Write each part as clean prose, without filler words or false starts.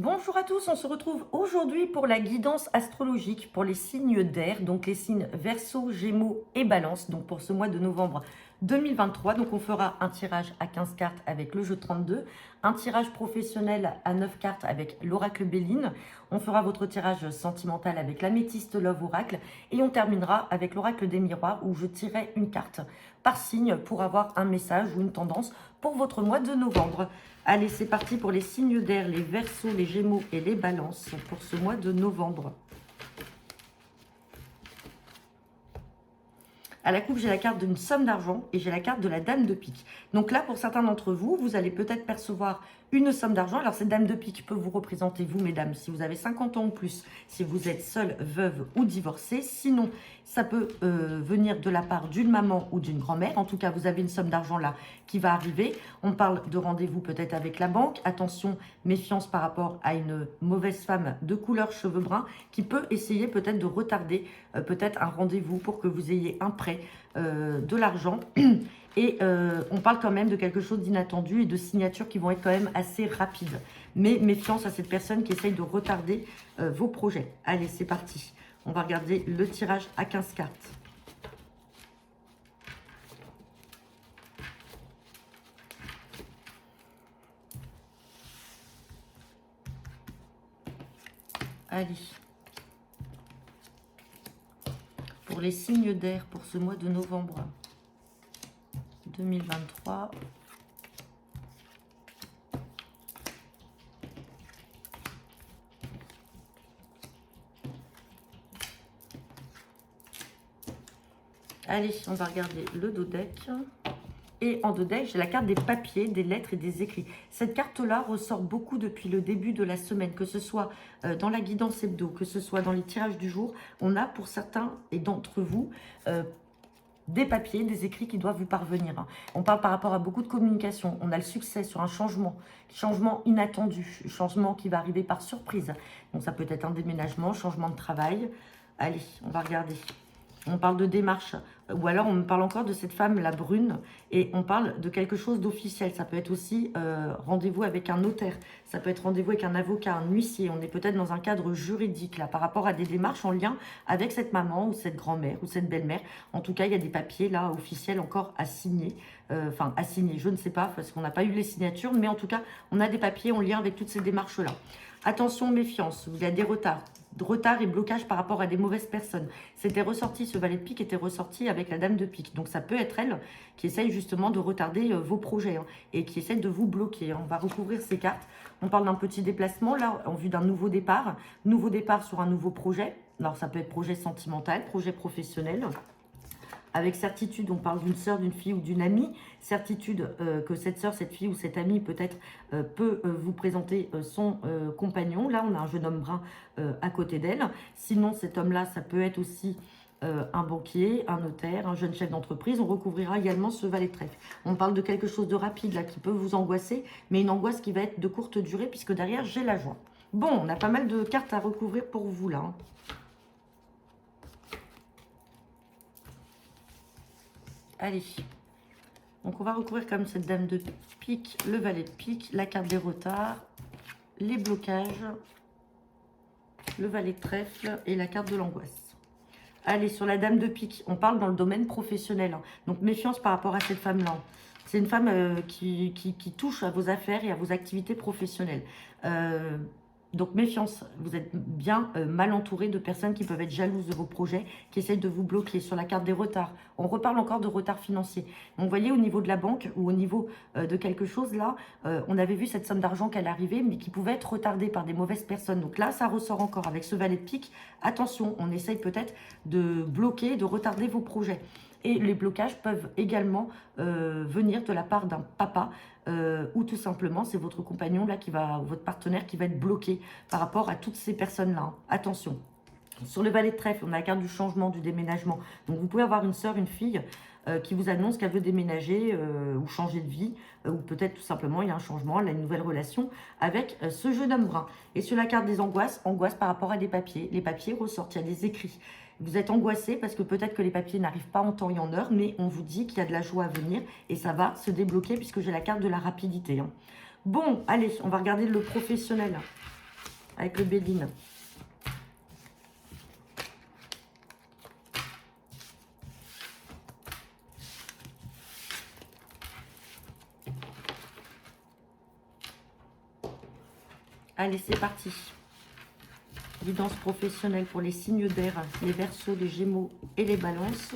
Bonjour à tous, on se retrouve aujourd'hui pour la guidance astrologique pour les signes d'air, donc les signes Verseau, Gémeaux et Balance, donc pour ce mois de novembre 2023. Donc on fera un tirage à 15 cartes avec le jeu 32, un tirage professionnel à 9 cartes avec l'oracle Béline, on fera votre tirage sentimental avec l'améthyste Love Oracle et on terminera avec l'oracle des miroirs où je tirerai une carte par signe pour avoir un message ou une tendance pour votre mois de novembre. Allez, c'est parti pour les signes d'air, les Verseaux, les Gémeaux et les Balances pour ce mois de novembre. À la coupe, j'ai la carte d'une somme d'argent et j'ai la carte de la dame de pique. Donc là, pour certains d'entre vous, vous allez peut-être percevoir une somme d'argent. Alors, cette dame de pique peut vous représenter, vous, mesdames, si vous avez 50 ans ou plus, si vous êtes seule, veuve ou divorcée. Sinon, ça peut venir de la part d'une maman ou d'une grand-mère. En tout cas, vous avez une somme d'argent là qui va arriver. On parle de rendez-vous peut-être avec la banque. Attention, méfiance par rapport à une mauvaise femme de couleur cheveux bruns qui peut essayer peut-être de retarder peut-être un rendez-vous pour que vous ayez un prêt, de l'argent. Et on parle quand même de quelque chose d'inattendu et de signatures qui vont être quand même assez rapides. Mais méfiance à cette personne qui essaye de retarder vos projets. Allez, c'est parti. On va regarder le tirage à 15 cartes. Allez. Pour les signes d'air pour ce mois de novembre 2023. Allez, on va regarder le dos deck. Et en dos deck, j'ai la carte des papiers, des lettres et des écrits. Cette carte-là ressort beaucoup depuis le début de la semaine, que ce soit dans la guidance hebdo, que ce soit dans les tirages du jour. On a pour certains et d'entre vous des papiers, des écrits qui doivent vous parvenir. On parle par rapport à beaucoup de communication. On a le succès sur un changement inattendu, changement qui va arriver par surprise. Donc ça peut être un déménagement, changement de travail. Allez, on va regarder. On parle de démarche, ou alors on parle encore de cette femme, la brune, et on parle de quelque chose d'officiel. Ça peut être aussi rendez-vous avec un notaire, ça peut être rendez-vous avec un avocat, un huissier. On est peut-être dans un cadre juridique, là, par rapport à des démarches en lien avec cette maman, ou cette grand-mère, ou cette belle-mère. En tout cas, il y a des papiers, là, officiels encore à signer. Enfin, à signer, je ne sais pas, parce qu'on n'a pas eu les signatures, mais en tout cas, on a des papiers en lien avec toutes ces démarches-là. Attention, méfiance, il y a des retards. Retard et blocage par rapport à des mauvaises personnes. C'était ressorti, ce valet de pique était ressorti avec la dame de pique. Donc ça peut être elle qui essaye justement de retarder vos projets et qui essaye de vous bloquer. On va recouvrir ces cartes. On parle d'un petit déplacement là en vue d'un nouveau départ sur un nouveau projet. Alors ça peut être projet sentimental, projet professionnel. Avec certitude, on parle d'une sœur, d'une fille ou d'une amie. Certitude que cette sœur, cette fille ou cette amie peut-être peut vous présenter son compagnon. Là, on a un jeune homme brun à côté d'elle. Sinon, cet homme-là, ça peut être aussi un banquier, un notaire, un jeune chef d'entreprise. On recouvrira également ce valet de trèfle. On parle de quelque chose de rapide là qui peut vous angoisser, mais une angoisse qui va être de courte durée puisque derrière, j'ai la joie. Bon, on a pas mal de cartes à recouvrir pour vous là. Allez, donc on va recouvrir comme cette dame de pique, le valet de pique, la carte des retards, les blocages, le valet de trèfle et la carte de l'angoisse. Allez, sur la dame de pique, on parle dans le domaine professionnel. Donc méfiance par rapport à cette femme-là. C'est une femme qui touche à vos affaires et à vos activités professionnelles. Donc méfiance, vous êtes bien mal entouré de personnes qui peuvent être jalouses de vos projets, qui essayent de vous bloquer. Sur la carte des retards, on reparle encore de retard financier. Donc vous voyez, au niveau de la banque ou au niveau de quelque chose, là, on avait vu cette somme d'argent qu'elle arrivait, mais qui pouvait être retardée par des mauvaises personnes. Donc là, ça ressort encore avec ce valet de pique. Attention, on essaye peut-être de bloquer, de retarder vos projets. Et les blocages peuvent également venir de la part d'un papa ou tout simplement c'est votre compagnon là votre partenaire qui va être bloqué par rapport à toutes ces personnes-là. Attention. Sur le valet de trèfle, on a la carte du changement, du déménagement. Donc vous pouvez avoir une sœur, une fille qui vous annonce qu'elle veut déménager ou changer de vie, ou peut-être tout simplement il y a un changement, elle a une nouvelle relation avec ce jeune homme brun. Et sur la carte des angoisses, angoisse par rapport à des papiers. Les papiers ressortent, il y a des écrits. Vous êtes angoissé parce que peut-être que les papiers n'arrivent pas en temps et en heure, mais on vous dit qu'il y a de la joie à venir et ça va se débloquer puisque j'ai la carte de la rapidité. Bon, allez, on va regarder le professionnel. avec le Béline. Allez, c'est parti. Guidance professionnelle pour les signes d'air, les Verseaux, les Gémeaux et les Balances.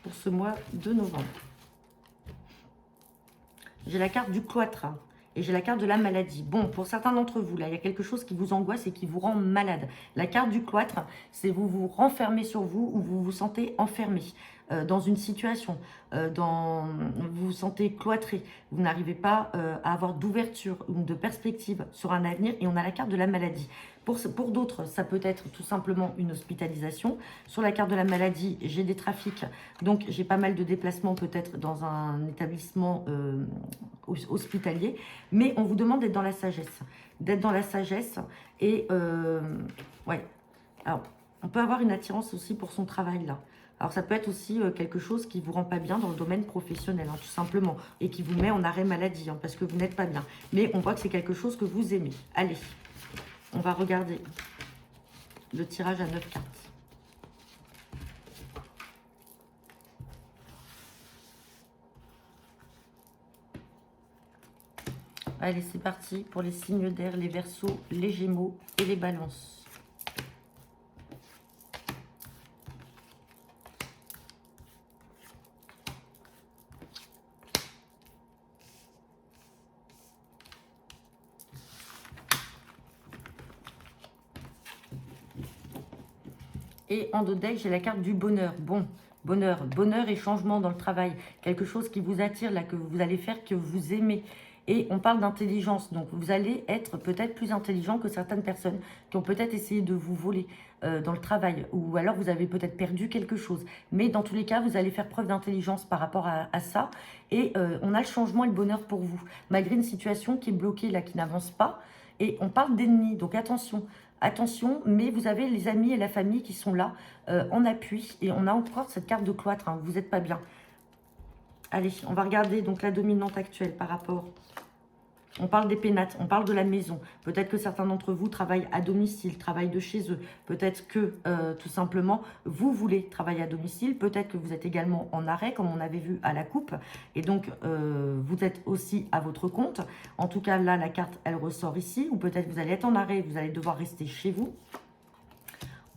Pour ce mois de novembre. J'ai la carte du cloître et j'ai la carte de la maladie. Bon, pour certains d'entre vous, là, il y a quelque chose qui vous angoisse et qui vous rend malade. La carte du cloître, c'est vous vous renfermez sur vous ou vous vous sentez enfermé dans une situation, vous vous sentez cloîtré, vous n'arrivez pas à avoir d'ouverture ou de perspective sur un avenir et on a la carte de la maladie. Pour d'autres, ça peut être tout simplement une hospitalisation. Sur la carte de la maladie, j'ai des trafics, donc j'ai pas mal de déplacements peut-être dans un établissement hospitalier, mais on vous demande d'être dans la sagesse. D'être dans la sagesse et, ouais, alors, on peut avoir une attirance aussi pour son travail là. Alors ça peut être aussi quelque chose qui ne vous rend pas bien dans le domaine professionnel, hein, tout simplement, et qui vous met en arrêt maladie, hein, parce que vous n'êtes pas bien. Mais on voit que c'est quelque chose que vous aimez. Allez, on va regarder le tirage à 9 cartes. Allez, c'est parti pour les signes d'air, les Verseaux, les Gémeaux et les Balances. Et en dos de deck, j'ai la carte du bonheur. Bon, bonheur et changement dans le travail. Quelque chose qui vous attire, là, que vous allez faire, que vous aimez. Et on parle d'intelligence. Donc, vous allez être peut-être plus intelligent que certaines personnes qui ont peut-être essayé de vous voler dans le travail. Ou alors, vous avez peut-être perdu quelque chose. Mais dans tous les cas, vous allez faire preuve d'intelligence par rapport à ça. Et on a le changement et le bonheur pour vous. Malgré une situation qui est bloquée, là, qui n'avance pas. Et on parle d'ennemis. Donc, attention. Attention, mais vous avez les amis et la famille qui sont là en appui. Et on a encore cette carte de cloître, hein, vous n'êtes pas bien. Allez, on va regarder donc la dominante actuelle par rapport. On parle des pénates, on parle de la maison. Peut-être que certains d'entre vous travaillent à domicile, travaillent de chez eux. Peut-être que, tout simplement, vous voulez travailler à domicile. Peut-être que vous êtes également en arrêt, comme on avait vu à la coupe. Et donc, vous êtes aussi à votre compte. En tout cas, là, la carte, elle ressort ici. Ou peut-être que vous allez être en arrêt et vous allez devoir rester chez vous.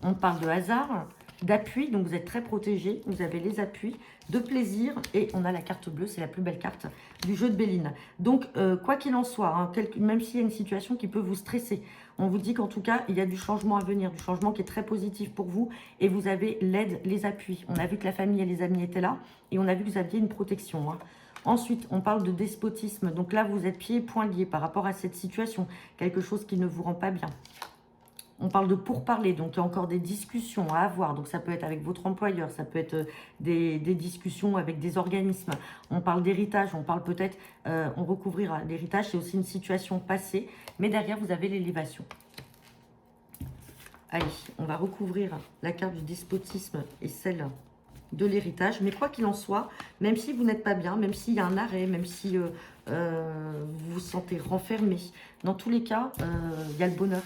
On parle de hasard, d'appui, donc vous êtes très protégé, vous avez les appuis, de plaisir, et on a la carte bleue, c'est la plus belle carte du jeu de Béline. Donc, quoi qu'il en soit, hein, même s'il y a une situation qui peut vous stresser, on vous dit qu'en tout cas, il y a du changement à venir, du changement qui est très positif pour vous, et vous avez l'aide, les appuis. On a vu que la famille et les amis étaient là, et on a vu que vous aviez une protection, hein. Ensuite, on parle de despotisme, donc là, vous êtes pieds et poings liés par rapport à cette situation, quelque chose qui ne vous rend pas bien. On parle de pourparler, donc il y a encore des discussions à avoir. Donc ça peut être avec votre employeur, ça peut être des discussions avec des organismes. On parle d'héritage, on parle peut-être, on recouvrira l'héritage, c'est aussi une situation passée. Mais derrière, vous avez l'élévation. Allez, on va recouvrir la carte du despotisme et celle de l'héritage. Mais quoi qu'il en soit, même si vous n'êtes pas bien, même s'il y a un arrêt, même si vous vous sentez renfermé, dans tous les cas, il y a le bonheur.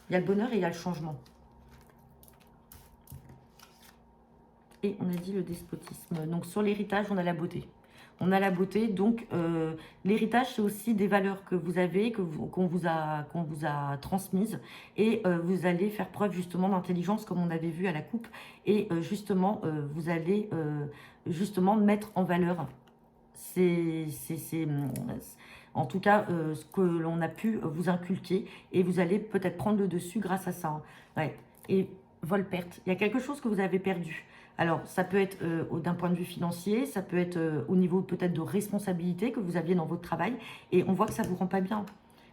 Il y a le bonheur et il y a le changement. Et on a dit le despotisme. Donc sur l'héritage, on a la beauté. On a la beauté. Donc l'héritage, c'est aussi des valeurs que vous avez, qu'on vous a transmises. Et vous allez faire preuve justement d'intelligence, comme on avait vu à la coupe. Et justement, vous allez justement mettre en valeur en tout cas, ce que l'on a pu vous inculquer. Et vous allez peut-être prendre le dessus grâce à ça, hein. Ouais. Et vol-perte, il y a quelque chose que vous avez perdu. Alors, ça peut être d'un point de vue financier, ça peut être au niveau peut-être de responsabilité que vous aviez dans votre travail. Et on voit que ça ne vous rend pas bien.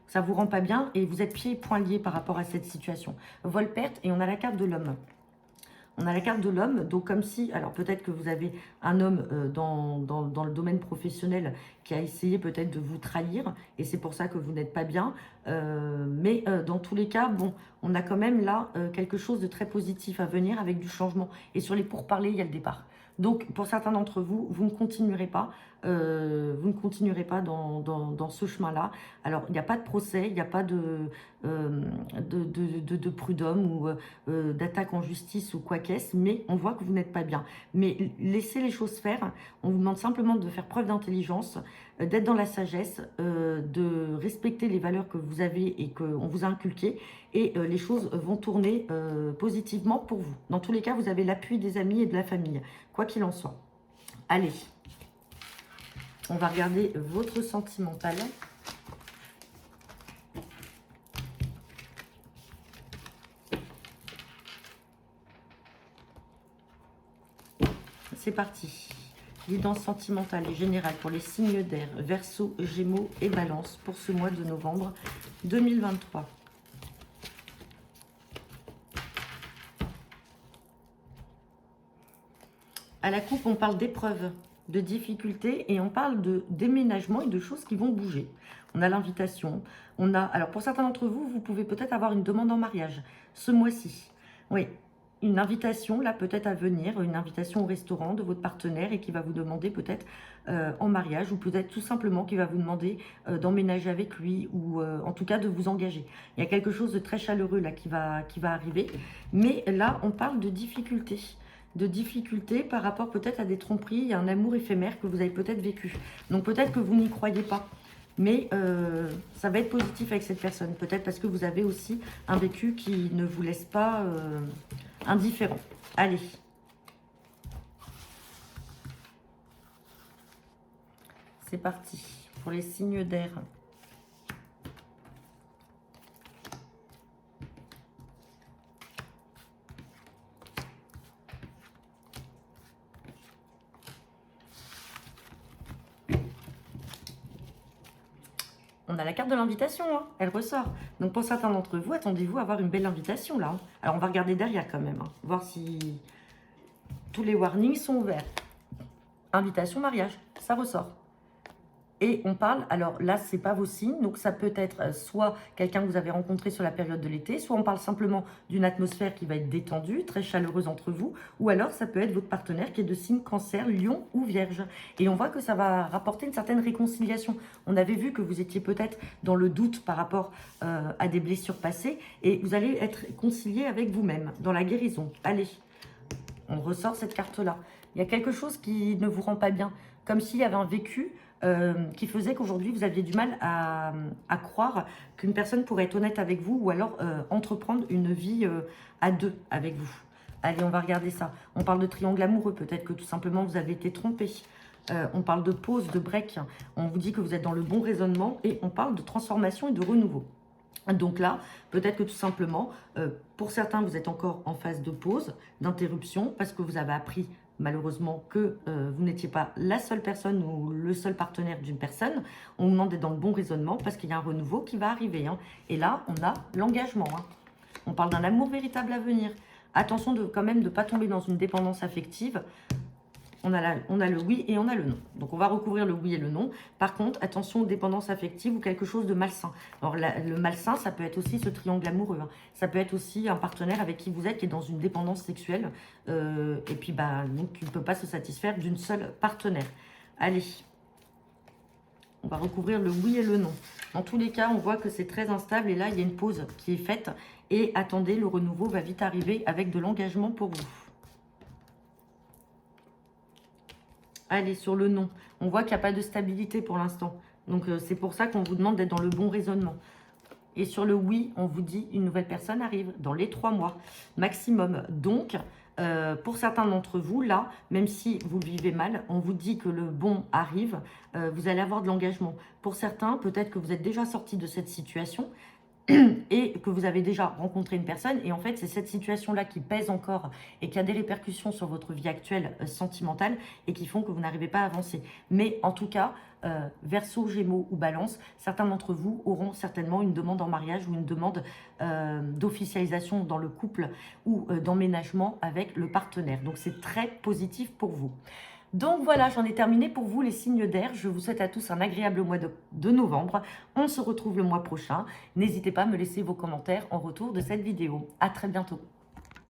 Ça ne vous rend pas bien et vous êtes pieds et poings liés par rapport à cette situation. Vol-perte et on a la carte de l'homme. On a la carte de l'homme, donc comme si, alors peut-être que vous avez un homme dans le domaine professionnel qui a essayé peut-être de vous trahir, et c'est pour ça que vous n'êtes pas bien. Mais dans tous les cas, bon, on a quand même là quelque chose de très positif à venir avec du changement. Et sur les pourparlers, il y a le départ. Donc pour certains d'entre vous, vous ne continuerez pas. Dans ce chemin-là. Alors, il n'y a pas de procès, il n'y a pas de prud'homme ou d'attaque en justice ou quoi qu'est-ce, mais on voit que vous n'êtes pas bien. Mais laissez les choses faire. On vous demande simplement de faire preuve d'intelligence, d'être dans la sagesse, de respecter les valeurs que vous avez et qu'on vous a inculquées, et les choses vont tourner positivement pour vous. Dans tous les cas, vous avez l'appui des amis et de la famille, quoi qu'il en soit. Allez, on va regarder votre sentimental. C'est parti. Guidance sentimentale et générale pour les signes d'air, Verseau, Gémeaux et Balance pour ce mois de novembre 2023. À la coupe, on parle d'épreuves, de difficultés, et on parle de déménagement et de choses qui vont bouger. On a l'invitation, on a... Alors pour certains d'entre vous, vous pouvez peut-être avoir une demande en mariage ce mois-ci. Oui, une invitation là peut-être à venir, une invitation au restaurant de votre partenaire et qui va vous demander peut-être en mariage, ou peut-être tout simplement qui va vous demander d'emménager avec lui, ou en tout cas de vous engager. Il y a quelque chose de très chaleureux là qui va arriver, mais là on parle de difficultés par rapport peut-être à des tromperies, à un amour éphémère que vous avez peut-être vécu. Donc peut-être que vous n'y croyez pas, mais ça va être positif avec cette personne. Peut-être parce que vous avez aussi un vécu qui ne vous laisse pas indifférent. Allez. C'est parti pour les signes d'air. On a la carte de l'invitation, hein, elle ressort. Donc pour certains d'entre vous, attendez-vous à avoir une belle invitation là. Hein. Alors on va regarder derrière quand même, hein, voir si tous les warnings sont ouverts. Invitation, mariage, ça ressort. Et on parle, alors là, c'est pas vos signes, donc ça peut être soit quelqu'un que vous avez rencontré sur la période de l'été, soit on parle simplement d'une atmosphère qui va être détendue, très chaleureuse entre vous, ou alors ça peut être votre partenaire qui est de signe Cancer, Lion ou Vierge. Et on voit que ça va rapporter une certaine réconciliation. On avait vu que vous étiez peut-être dans le doute par rapport à des blessures passées, et vous allez être réconcilié avec vous-même, dans la guérison. Allez, on ressort cette carte-là. Il y a quelque chose qui ne vous rend pas bien, comme s'il y avait un vécu qui faisait qu'aujourd'hui, vous aviez du mal à croire qu'une personne pourrait être honnête avec vous, ou alors entreprendre une vie à deux avec vous. Allez, on va regarder ça. On parle de triangle amoureux, peut-être que tout simplement, vous avez été trompé. On parle de pause, de break. On vous dit que vous êtes dans le bon raisonnement, et on parle de transformation et de renouveau. Donc là, peut-être que tout simplement, pour certains, vous êtes encore en phase de pause, d'interruption, parce que vous avez appris malheureusement que vous n'étiez pas la seule personne ou le seul partenaire d'une personne. On vous demande d'être dans le bon raisonnement parce qu'il y a un renouveau qui va arriver. Hein. Et là, on a l'engagement. Hein. On parle d'un amour véritable à venir. Attention quand même de ne pas tomber dans une dépendance affective. On a le oui et on a le non. Donc, on va recouvrir le oui et le non. Par contre, attention aux dépendances affectives ou quelque chose de malsain. Alors, le malsain, ça peut être aussi ce triangle amoureux. Hein. Ça peut être aussi un partenaire avec qui vous êtes qui est dans une dépendance sexuelle. Et puis, donc, il ne peut pas se satisfaire d'une seule partenaire. Allez. On va recouvrir le oui et le non. Dans tous les cas, on voit que c'est très instable. Et là, il y a une pause qui est faite. Et attendez, le renouveau va vite arriver avec de l'engagement pour vous. Allez, sur le non. On voit qu'il n'y a pas de stabilité pour l'instant. Donc, c'est pour ça qu'on vous demande d'être dans le bon raisonnement. Et sur le oui, on vous dit une nouvelle personne arrive dans les 3 mois maximum. Donc, pour certains d'entre vous, là, même si vous le vivez mal, on vous dit que le bon arrive. Vous allez avoir de l'engagement. Pour certains, peut-être que vous êtes déjà sorti de cette situation. et que vous avez déjà rencontré une personne. Et en fait, c'est cette situation-là qui pèse encore et qui a des répercussions sur votre vie actuelle sentimentale et qui font que vous n'arrivez pas à avancer. Mais en tout cas, Verseau, Gémeaux ou Balance, certains d'entre vous auront certainement une demande en mariage ou une demande d'officialisation dans le couple ou d'emménagement avec le partenaire. Donc, c'est très positif pour vous. Donc voilà, j'en ai terminé pour vous les signes d'air. Je vous souhaite à tous un agréable mois de novembre. On se retrouve le mois prochain. N'hésitez pas à me laisser vos commentaires en retour de cette vidéo. À très bientôt.